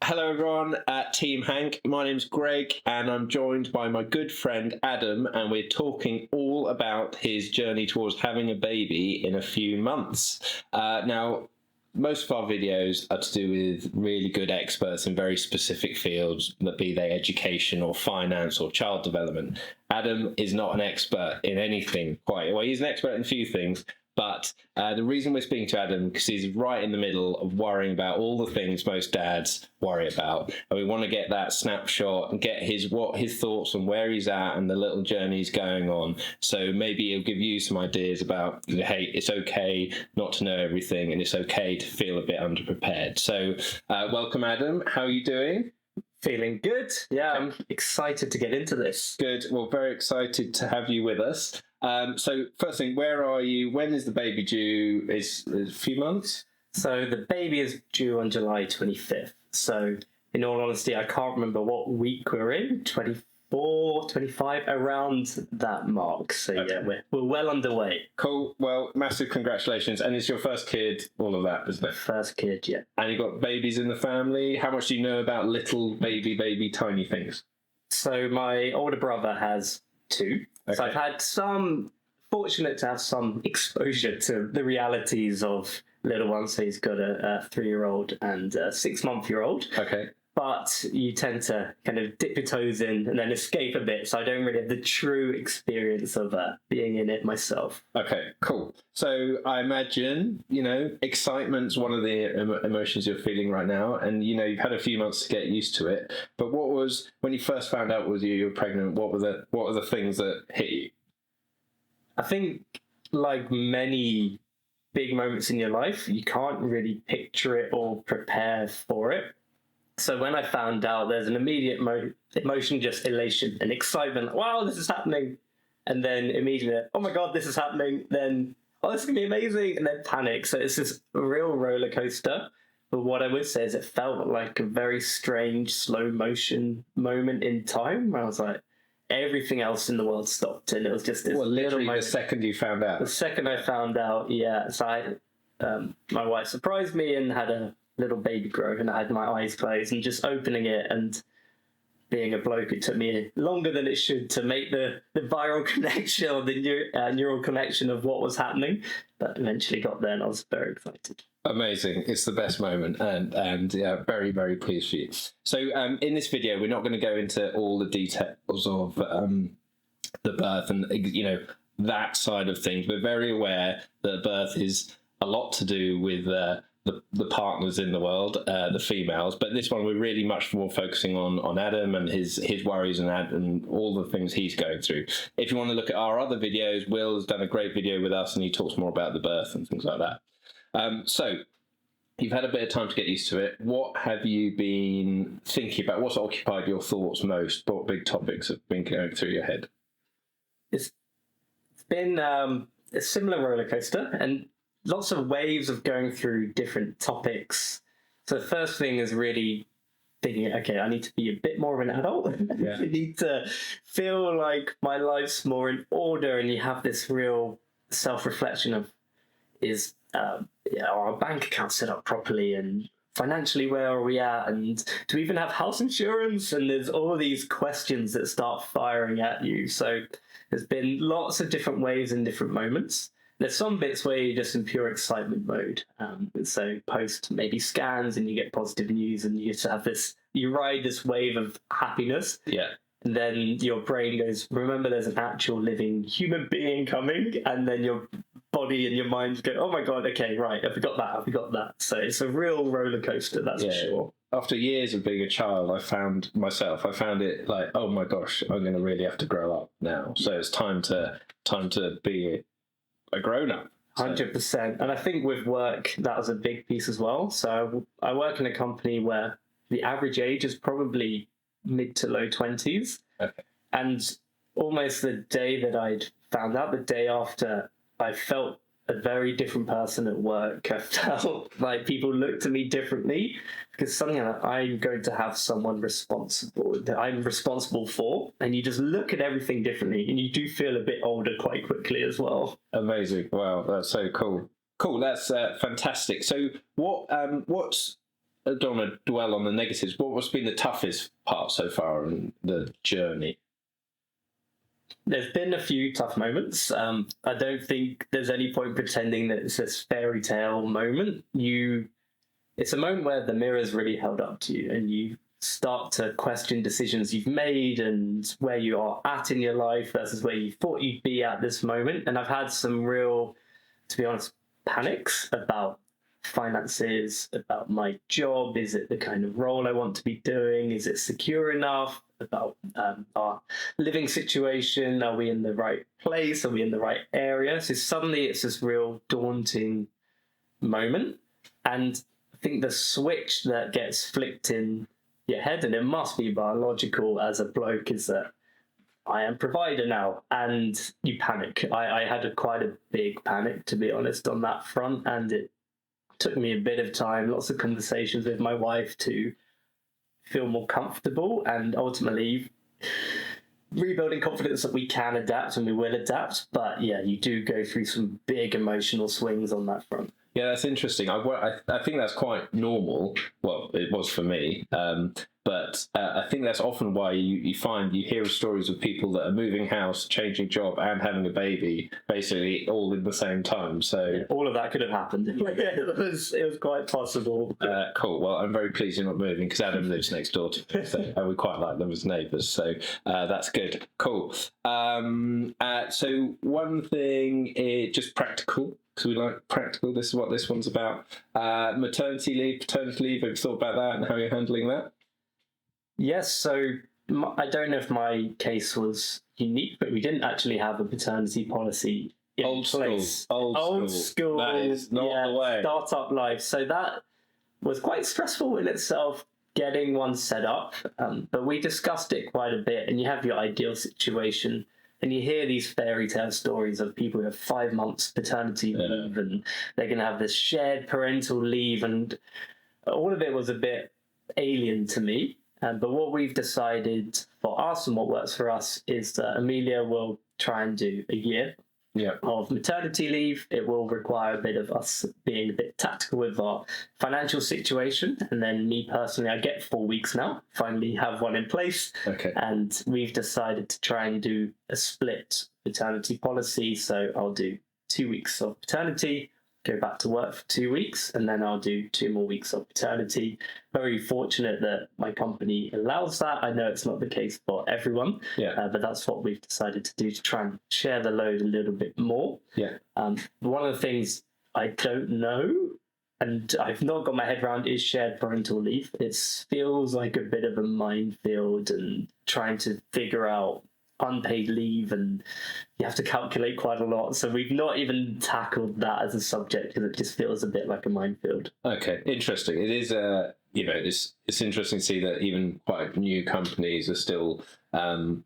Hello, everyone at Team Hank. My name's Greg, and I'm joined by my good friend Adam, and we're talking all about his journey towards having a baby in a few months. Now, most of our videos are to do with really good experts in very specific fields, be they education or finance or child development. Adam is not an expert in anything quite. Well, he's an expert in a few things, but the reason we're speaking to Adam because he's right in the middle of worrying about all the things most dads worry about, and we want to get that snapshot and get his thoughts on where he's at and the little journey he's going on. So maybe he'll give you some ideas about, hey, it's okay not to know everything, and it's okay to feel a bit underprepared. So welcome, Adam. How are you doing? Feeling good. Yeah, I'm excited to get into this. Good. Well, very excited to have you with us. So first thing, where are you? When is the baby due? Is a few months? So the baby is due on July 25th. So in all honesty, I can't remember what week we're in, 24, 25, around that mark. So okay. Yeah, we're well underway. Cool. Well, massive congratulations. And it's your first kid, all of that, isn't it? First kid, yeah. And you've got babies in the family. How much do you know about little baby, tiny things? So my older brother has two. Okay. So I've had fortunate to have some exposure to the realities of little ones. So he's got a 3-year-old and a 6-month-old. Okay. But you tend to kind of dip your toes in and then escape a bit. So I don't really have the true experience of being in it myself. Okay, cool. So I imagine, excitement's one of the emotions you're feeling right now. And, you've had a few months to get used to it. But what was, when you first found out you were pregnant, what were the things that hit you? I think, like many big moments in your life, you can't really picture it or prepare for it. So when I found out, there's an immediate emotion, just elation and excitement. Wow, this is happening. And then immediately, oh my God, this is happening. Then, oh, this is going to be amazing. And then panic. So it's this real roller coaster. But what I would say is it felt like a very strange slow motion moment in time where I was like, everything else in the world stopped. And it was just this literally the second you found out. The second I found out, yeah. So my wife surprised me and had a little baby grow, and I had my eyes closed, and just opening it and being a bloke, it took me longer than it should to make the viral connection or the neural connection of what was happening, but eventually got there and I was very excited. Amazing. It's the best moment, and yeah, very, very pleased for you. So in this video, we're not going to go into all the details of the birth and that side of things. We're very aware that birth is a lot to do with the partners in the world, the females, but this one we're really much more focusing on Adam and his worries and all the things he's going through. If you want to look at our other videos, Will has done a great video with us and he talks more about the birth and things like that. So you've had a bit of time to get used to it. What have you been thinking about? What's occupied your thoughts most? What big topics have been going through your head? It's been a similar roller coaster and lots of waves of going through different topics. So the first thing is really thinking, okay, I need to be a bit more of an adult. Yeah. I need to feel like my life's more in order, and you have this real self-reflection of, is our bank account set up properly, and financially where are we at, and do we even have house insurance? And there's all these questions that start firing at you. So there's been lots of different waves and different moments. There's some bits where you're just in pure excitement mode. So post maybe scans and you get positive news and you just have you ride this wave of happiness. Yeah. And then your brain goes, remember there's an actual living human being coming. And then your body and your mind go, oh my God, okay, right, have we got that? So it's a real roller coaster, that's for sure. After years of being a child, I found it like, oh my gosh, I'm going to really have to grow up now. So it's time to be a grown-up. 100%. And I think with work, that was a big piece as well. So I work in a company where the average age is probably mid to low 20s. Okay. And almost the day that I'd found out, the day after, I felt a very different person at work. I felt like people looked at me differently because suddenly I'm going to have someone responsible that I'm responsible for, and you just look at everything differently, and you do feel a bit older quite quickly as well. Amazing! Wow, that's so cool. Cool, that's fantastic. So, what's I don't want to dwell on the negatives. What's been the toughest part so far in the journey? There's been a few tough moments. I don't think there's any point pretending that it's this fairy tale moment. It's a moment where the mirror's really held up to you, and you start to question decisions you've made and where you are at in your life versus where you thought you'd be at this moment. And I've had some real, to be honest, panics about finances, about my job. Is it the kind of role I want to be doing? Is it secure enough? About our living situation. Are we in the right place? Are we in the right area? So suddenly it's this real daunting moment. And I think the switch that gets flicked in your head, and it must be biological as a bloke, is that I am provider now, and you panic. I had quite a big panic, to be honest, on that front, and it took me a bit of time, lots of conversations with my wife to feel more comfortable, and ultimately rebuilding confidence that we can adapt and we will adapt. But yeah, you do go through some big emotional swings on that front. Yeah, that's interesting. I think that's quite normal. Well, it was for me. But I think that's often why you find you hear stories of people that are moving house, changing job, and having a baby, basically all in the same time. So yeah, all of that could have happened. It was quite possible. Cool. Well, I'm very pleased you're not moving because Adam lives next door to me, so we quite like them as neighbours. So that's good. Cool. So one thing, just practical. Because we like practical. This is what this one's about. Maternity leave, paternity leave. Have you thought about that and how you're handling that? Yes, so I don't know if my case was unique, but we didn't actually have a paternity policy in place. Old school. That is not the way. Startup life. So that was quite stressful in itself, getting one set up. But we discussed it quite a bit, and you have your ideal situation. And you hear these fairy tale stories of people who have 5 months paternity leave, and they're going to have this shared parental leave. And all of it was a bit alien to me. But what we've decided for us and what works for us is that Amelia will try and do a year of maternity leave. It will require a bit of us being a bit tactical with our financial situation. And then me personally, I get 4 weeks now, finally have one in place. Okay. And we've decided to try and do a split paternity policy. So I'll do 2 weeks of paternity, go back to work for 2 weeks, and then I'll do 2 more weeks of paternity. Very fortunate that my company allows that. I know it's not the case for everyone, but that's what we've decided to do to try and share the load a little bit more. Yeah. One of the things I don't know, and I've not got my head around, is shared parental leave. It feels like a bit of a minefield, and trying to figure out unpaid leave, and you have to calculate quite a lot. So we've not even tackled that as a subject because it just feels a bit like a minefield. Okay, interesting. It is it's interesting to see that even quite new companies are still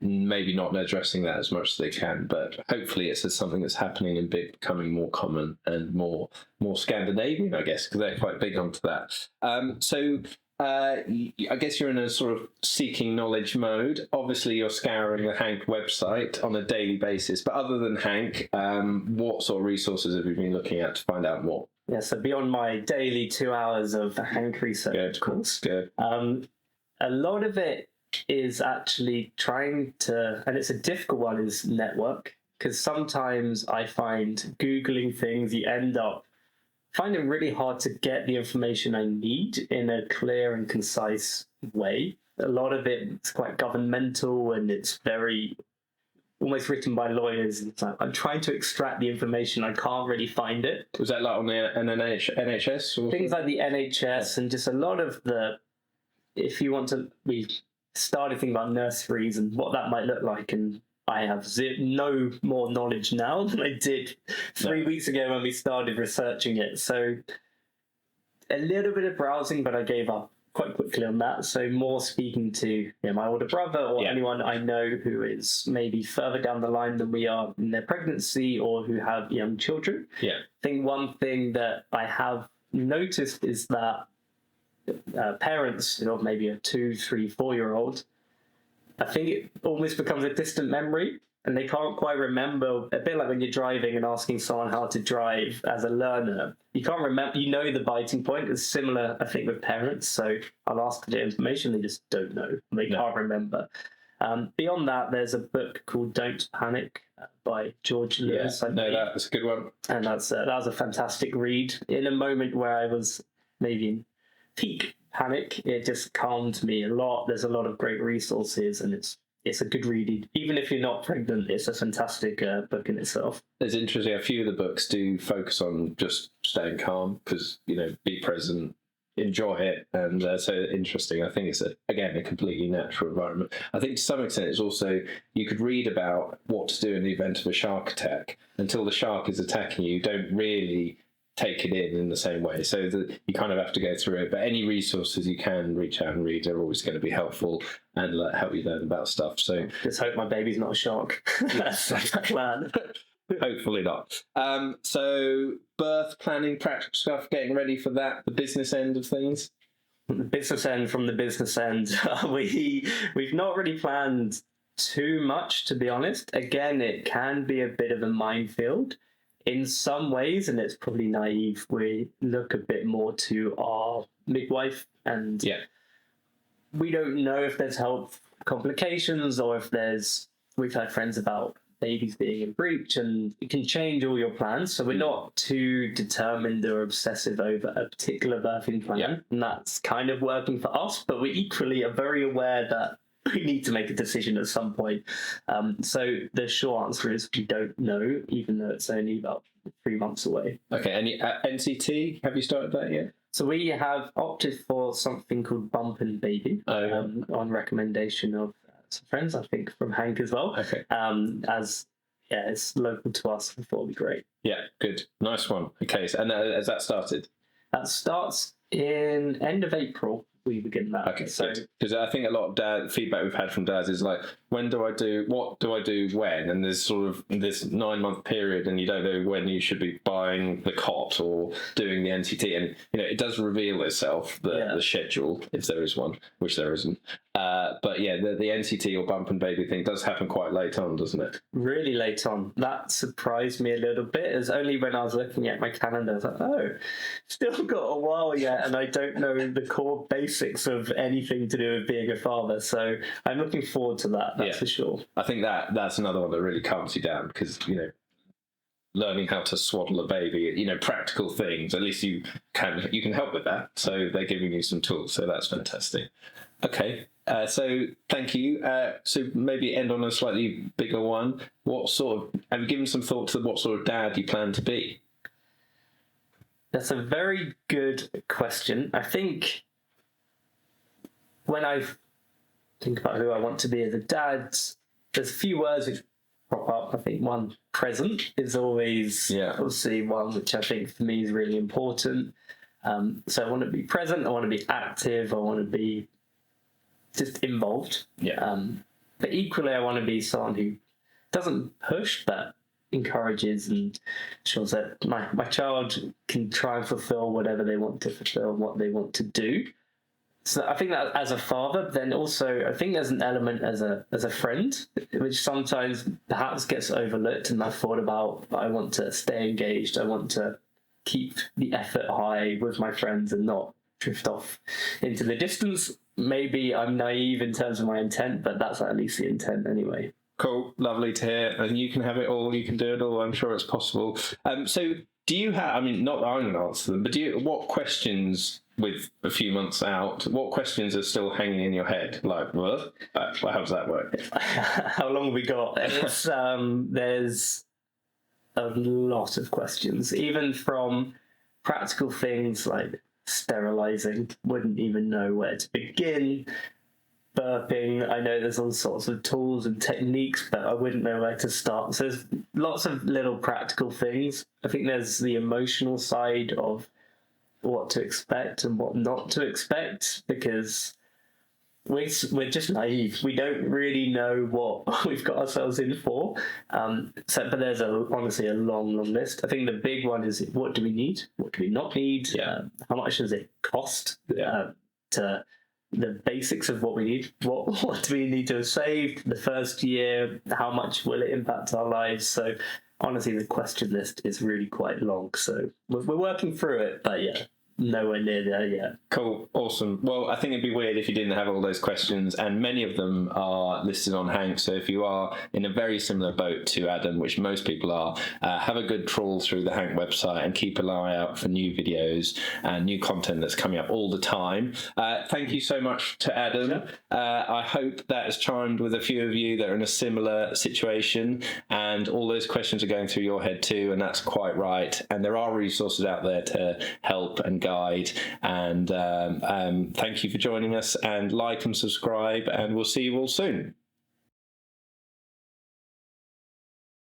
maybe not addressing that as much as they can, but hopefully it's something that's happening and becoming more common and more Scandinavian, I guess, because they're quite big onto that. I guess you're in a sort of seeking knowledge mode. Obviously, you're scouring the Hank website on a daily basis. But other than Hank, what sort of resources have you been looking at to find out more? Yeah, so beyond my daily 2 hours of Hank research, Good. A lot of it is actually trying to, and it's a difficult one, is network. Because sometimes I find Googling things, you end up find it really hard to get the information I need in a clear and concise way. A lot of it is quite governmental, and it's very almost written by lawyers. It's like, I'm trying to extract the information, I can't really find it. Was that like on the NHS? Or things like the NHS, and just a lot of if you want to, we started thinking about nurseries and what that might look like, and I have no more knowledge now than I did 3 weeks ago when we started researching it. So a little bit of browsing, but I gave up quite quickly on that. So more speaking to my older brother or anyone I know who is maybe further down the line than we are in their pregnancy, or who have young children. Yeah. I think one thing that I have noticed is that parents, maybe a 2, 3, 4-year-old, I think it almost becomes a distant memory. and they can't quite remember. A bit like when you're driving and asking someone how to drive as a learner, you can't remember. You know the biting point. It's similar, I think, with parents. So I'll ask for the information, they just don't know. They can't remember. Beyond that, there's a book called Don't Panic by George Lewis. That's a good one. And that was a fantastic read. In a moment where I was maybe in peak panic, it just calmed me a lot. There's a lot of great resources, and it's a good read. Even if you're not pregnant, it's a fantastic book in itself. It's interesting. A few of the books do focus on just staying calm because, be present, enjoy it, and so interesting. I think it's a completely natural environment. I think to some extent it's also, you could read about what to do in the event of a shark attack. Until the shark is attacking you, don't really take it in the same way, so that you kind of have to go through it. But any resources you can reach out and read are always going to be helpful and help you learn about stuff. So just hope my baby's not a shark. That's my plan. Hopefully not. So birth planning, practical stuff, getting ready for that, the business end of things. The business end, from the business end, we've not really planned too much, to be honest. Again, it can be a bit of a minefield in some ways, and it's probably naive. We look a bit more to our midwife, and we don't know if there's health complications or if we've had friends about babies being in breach, and it can change all your plans. So we're not too determined or obsessive over a particular birthing plan, and that's kind of working for us. But we equally are very aware that we need to make a decision at some point. So the short answer is we don't know, even though it's only about 3 months away. Okay, and NCT, have you started that yet? So we have opted for something called Bump and Baby, on recommendation of some friends, I think, from Hank as well. Okay. It's local to us. I thought it'd be great. Yeah, good. Nice one. Okay, so, and has that started? That starts in end of April. We begin that. Okay, so because I think a lot of feedback we've had from dads is like, what do I do when? And there's sort of this 9-month period, and you don't know when you should be buying the cot or doing the NCT, and it does reveal itself, the schedule, if there is one, which there isn't. But yeah, the NCT or bump and baby thing does happen quite late on, doesn't it? Really late on. That surprised me a little bit. It's only when I was looking at my calendar, I was like, oh, still got a while yet, and I don't know the core basics of anything to do with being a father. So I'm looking forward to that. That's for sure. I think that's another one that really calms you down, because learning how to swaddle a baby, practical things, at least you can help with that. So they're giving you some tools. So that's fantastic. Okay. So thank you. So maybe end on a slightly bigger one. Have you given some thought to what sort of dad you plan to be? That's a very good question. I think when I think about who I want to be as a dad, there's a few words which crop up. I think one, present, is always obviously one which I think for me is really important. So I want to be present, I want to be active, I want to be just involved. But equally, I want to be someone who doesn't push, but encourages and shows that my child can try and fulfill whatever they want to fulfill, what they want to do. So I think that as a father, then also I think there's an element as a friend, which sometimes perhaps gets overlooked. And I've thought about, I want to stay engaged. I want to keep the effort high with my friends and not drift off into the distance. Maybe I'm naive in terms of my intent, but that's at least the intent anyway. Cool, lovely to hear. And you can have it all, you can do it all. I'm sure it's possible. So do you have, not that I'm going to answer them, but what questions, with a few months out, what questions are still hanging in your head? Like, well, how does that work? How long have we got? It's, there's a lot of questions, even from practical things like sterilizing, wouldn't even know where to begin. Burping, I know there's all sorts of tools and techniques, but I wouldn't know where to start. So there's lots of little practical things. I think there's the emotional side of what to expect and what not to expect, because we're just naive. We don't really know what we've got ourselves in for. But there's honestly a long list. I think the big one is, what do we need? What do we not need? How much does it cost to the basics of what we need. What do we need to have saved the first year? How much will it impact our lives? So honestly, the question list is really quite long. So we're working through it, but yeah, nowhere near there yet. Cool, awesome. Well, I think it'd be weird if you didn't have all those questions, and many of them are listed on Hank. So if you are in a very similar boat to Adam, which most people are, have a good trawl through the Hank website and keep an eye out for new videos and new content that's coming up all the time. Thank you so much to Adam. Sure. I hope that has chimed with a few of you that are in a similar situation, and all those questions are going through your head too, and that's quite right. And there are resources out there to help and guide, and thank you for joining us, and like and subscribe, and we'll see you all soon.